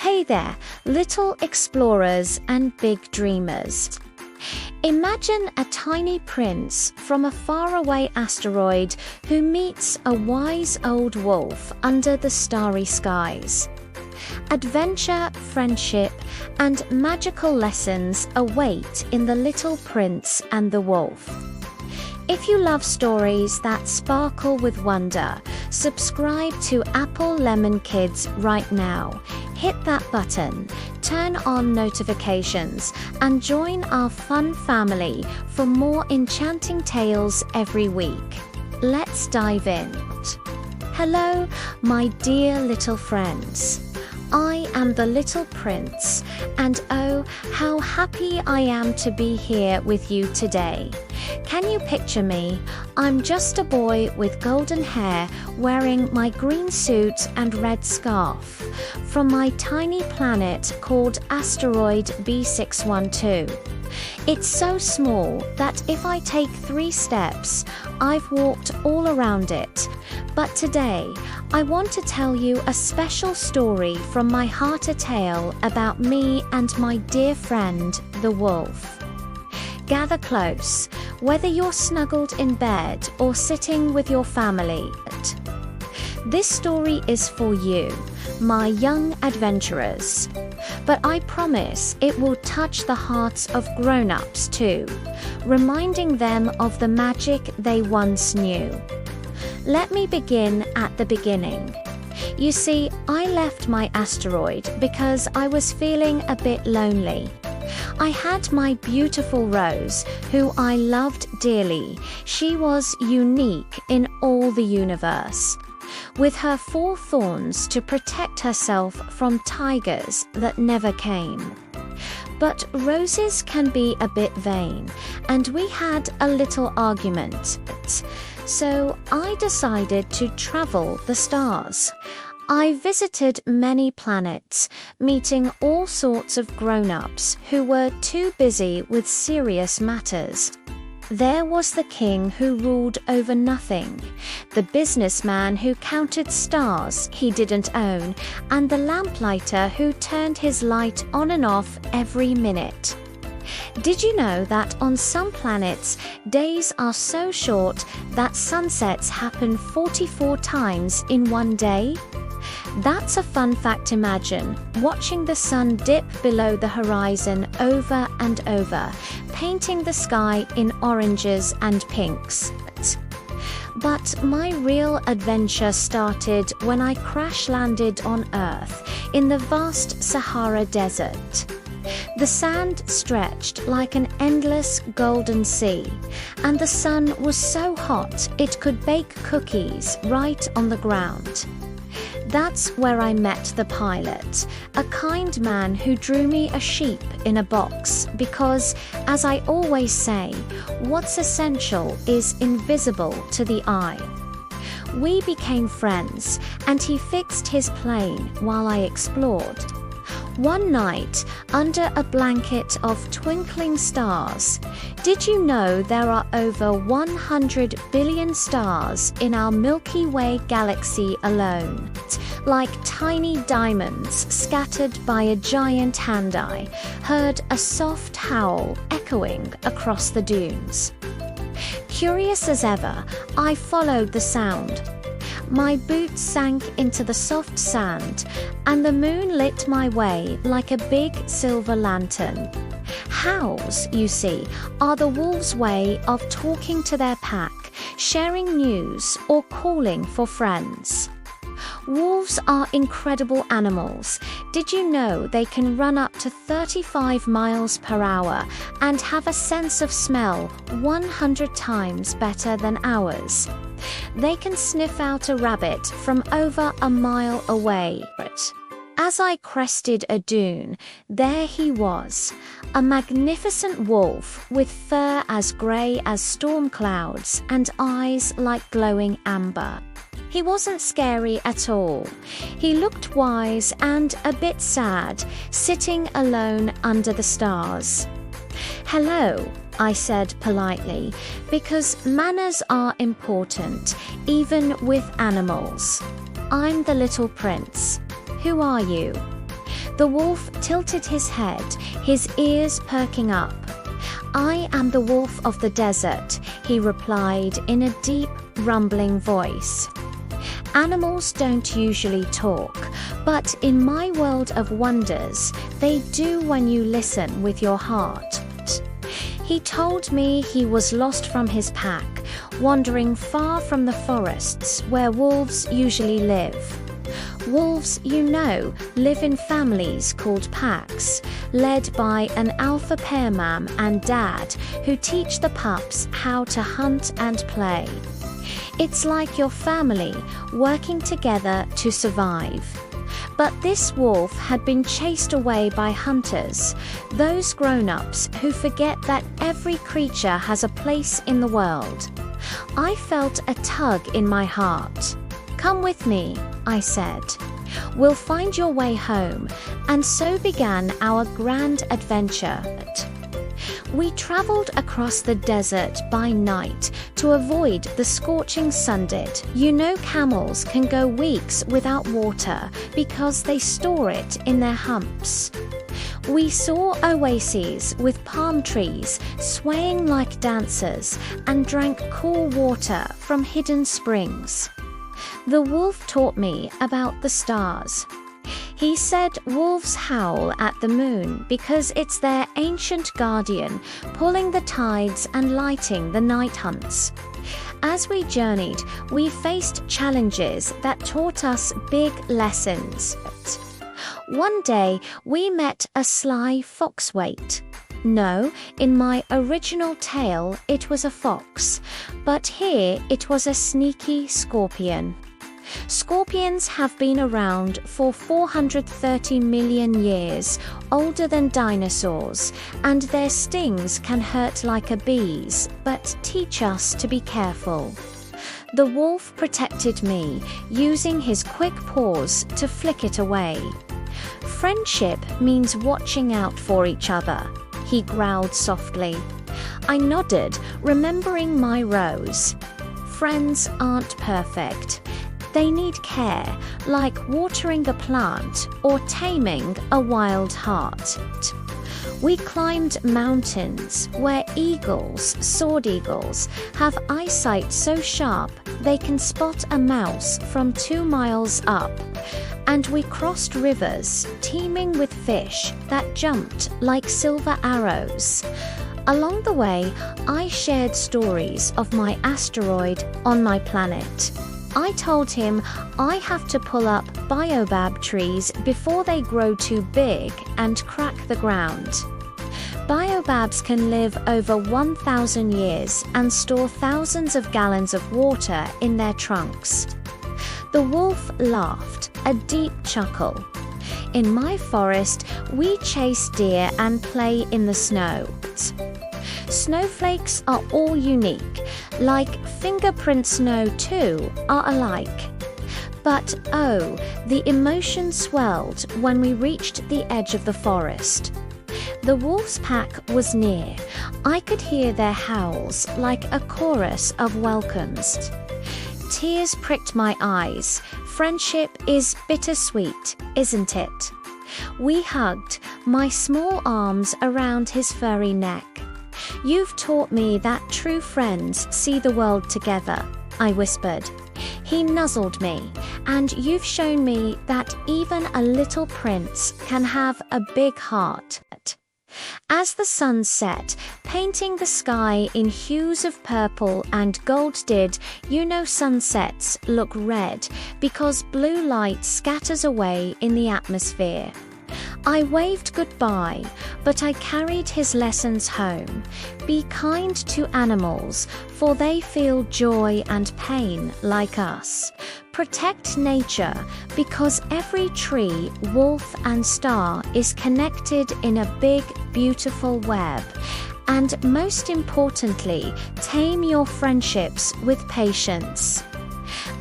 Hey there, little explorers and big dreamers. Imagine a tiny prince from a faraway asteroid who meets a wise old wolf under the starry skies. Adventure, friendship, and magical lessons await in The Little Prince and the Wolf. If you love stories that sparkle with wonder, subscribe to Apple Lemon Kids right now. Hit that button, turn on notifications, and join our fun family for more enchanting tales every week. Let's dive in. Hello, my dear little friends. I am the Little Prince, and oh, how happy I am to be here with you today. Can you picture me? I'm just a boy with golden hair, wearing my green suit and red scarf, from my tiny planet called Asteroid B612. It's so small that if I take 3 steps, I've walked all around it. But today, I want to tell you a special story from my heart, a tale about me and my dear friend, the wolf. Gather close, whether you're snuggled in bed or sitting with your family. This story is for you, my young adventurers. But I promise it will touch the hearts of grown-ups too, reminding them of the magic they once knew. Let me begin at the beginning. You see, I left my asteroid because I was feeling a bit lonely. I had my beautiful Rose, who I loved dearly. She was unique in all the universe, with her 4 thorns to protect herself from tigers that never came. But roses can be a bit vain, and we had a little argument. So I decided to travel the stars. I visited many planets, meeting all sorts of grown-ups who were too busy with serious matters. There was the king who ruled over nothing, the businessman who counted stars he didn't own, and the lamplighter who turned his light on and off every minute. Did you know that on some planets, days are so short that sunsets happen 44 times in one day? That's a fun fact. Imagine watching the sun dip below the horizon over and over, painting the sky in oranges and pinks. But my real adventure started when I crash-landed on Earth in the vast Sahara Desert. The sand stretched like an endless golden sea, and the sun was so hot it could bake cookies right on the ground. That's where I met the pilot, a kind man who drew me a sheep in a box because, as I always say, what's essential is invisible to the eye. We became friends, and he fixed his plane while I explored. One night, under a blanket of twinkling stars, did you know there are over 100 billion stars in our Milky Way galaxy alone? Like tiny diamonds scattered by a giant hand, I heard a soft howl echoing across the dunes. Curious as ever, I followed the sound. My boots sank into the soft sand, and the moon lit my way like a big silver lantern. Howls, you see, are the wolves' way of talking to their pack, sharing news, or calling for friends. Wolves are incredible animals. Did you know they can run up to 35 miles per hour and have a sense of smell 100 times better than ours? They can sniff out a rabbit from over a mile away. As I crested a dune, there he was, a magnificent wolf with fur as grey as storm clouds and eyes like glowing amber. He wasn't scary at all. He looked wise and a bit sad, sitting alone under the stars. "Hello," I said politely, because manners are important, even with animals. "I'm the Little Prince. Who are you?" The wolf tilted his head, his ears perking up. "I am the wolf of the desert," he replied in a deep, rumbling voice. Animals don't usually talk, but in my world of wonders, they do when you listen with your heart. He told me he was lost from his pack, wandering far from the forests where wolves usually live. Wolves, live in families called packs, led by an alpha pair mam and dad who teach the pups how to hunt and play. It's like your family working together to survive. But this wolf had been chased away by hunters, those grown-ups who forget that every creature has a place in the world. I felt a tug in my heart. "Come with me," I said. "We'll find your way home." And so began our grand adventure. We traveled across the desert by night to avoid the scorching sun-dit. Camels can go weeks without water because they store it in their humps. We saw oases with palm trees swaying like dancers and drank cool water from hidden springs. The wolf taught me about the stars. He said wolves howl at the moon because it's their ancient guardian, pulling the tides and lighting the night hunts. As we journeyed, we faced challenges that taught us big lessons. One day, we met a sly foxwait. No, in my original tale, it was a fox, but here it was a sneaky scorpion. Scorpions have been around for 430 million years, older than dinosaurs, and their stings can hurt like a bee's, but teach us to be careful. The wolf protected me, using his quick paws to flick it away. "Friendship means watching out for each other," he growled softly. I nodded, remembering my rose. Friends aren't perfect. They need care, like watering a plant or taming a wild heart. We climbed mountains where eagles, sword eagles, have eyesight so sharp they can spot a mouse from 2 miles up. And we crossed rivers teeming with fish that jumped like silver arrows. Along the way, I shared stories of my asteroid on my planet. I told him I have to pull up baobab trees before they grow too big and crack the ground. Baobabs can live over 1,000 years and store thousands of gallons of water in their trunks. The wolf laughed, a deep chuckle. In my forest, we chase deer and play in the snow. Snowflakes are all unique, like fingerprint snow too are alike. But oh, the emotion swelled when we reached the edge of the forest. The wolf's pack was near. I could hear their howls like a chorus of welcomes. Tears pricked my eyes. Friendship is bittersweet, isn't it? We hugged, my small arms around his furry neck. "You've taught me that true friends see the world together," I whispered. He nuzzled me, "And you've shown me that even a little prince can have a big heart." As the sun set, painting the sky in hues of purple and gold sunsets look red because blue light scatters away in the atmosphere. I waved goodbye, but I carried his lessons home. Be kind to animals, for they feel joy and pain like us. Protect nature, because every tree, wolf and star is connected in a big, beautiful web. And most importantly, tame your friendships with patience.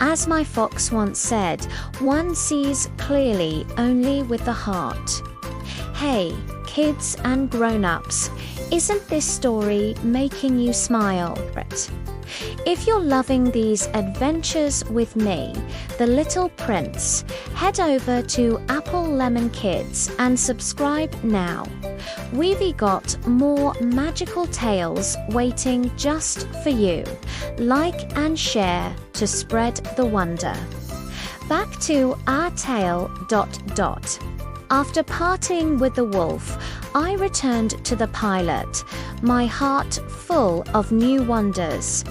As my fox once said, one sees clearly only with the heart. Hey, kids and grown-ups, isn't this story making you smile? If you're loving these adventures with me, The Little Prince, head over to Apple Lemon Kids and subscribe now. We've got more magical tales waiting just for you. Like and share to spread the wonder. Back to our tale. After parting with the wolf, I returned to the pilot, my heart full of new wonders.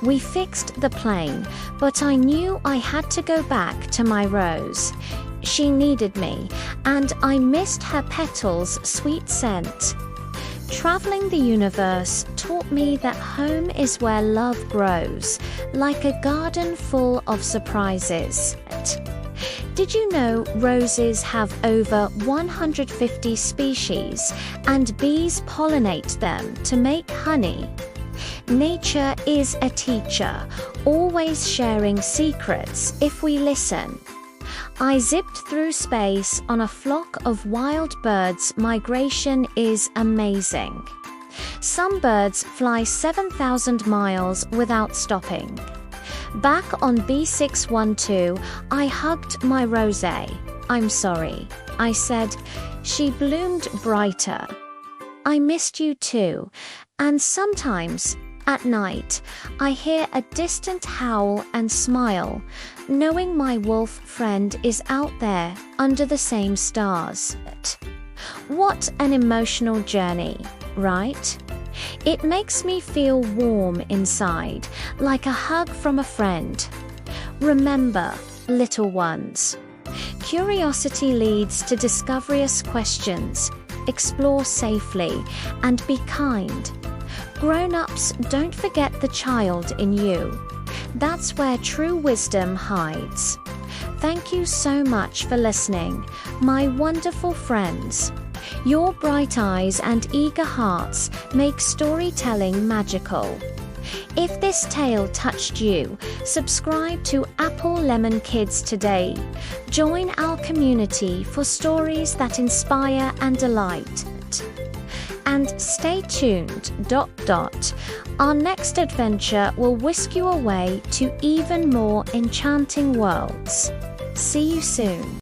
We fixed the plane, but I knew I had to go back to my Rose. She needed me, and I missed her petals' sweet scent. Traveling the universe taught me that home is where love grows, like a garden full of surprises. Did you know roses have over 150 species, and bees pollinate them to make honey? Nature is a teacher, always sharing secrets if we listen. I zipped through space on a flock of wild birds. Migration is amazing. Some birds fly 7,000 miles without stopping. Back on B612, I hugged my rosé. "I'm sorry," I said. She bloomed brighter. "I missed you too, and sometimes, at night, I hear a distant howl and smile, knowing my wolf friend is out there under the same stars." What an emotional journey, right? It makes me feel warm inside, like a hug from a friend. Remember, little ones, curiosity leads to discoverous questions. Explore safely and be kind. Grown-ups, don't forget the child in you. That's where true wisdom hides. Thank you so much for listening, my wonderful friends. Your bright eyes and eager hearts make storytelling magical. If this tale touched you, subscribe to Apple Lemon Kids today. Join our community for stories that inspire and delight. And stay tuned. Our next adventure will whisk you away to even more enchanting worlds. See you soon.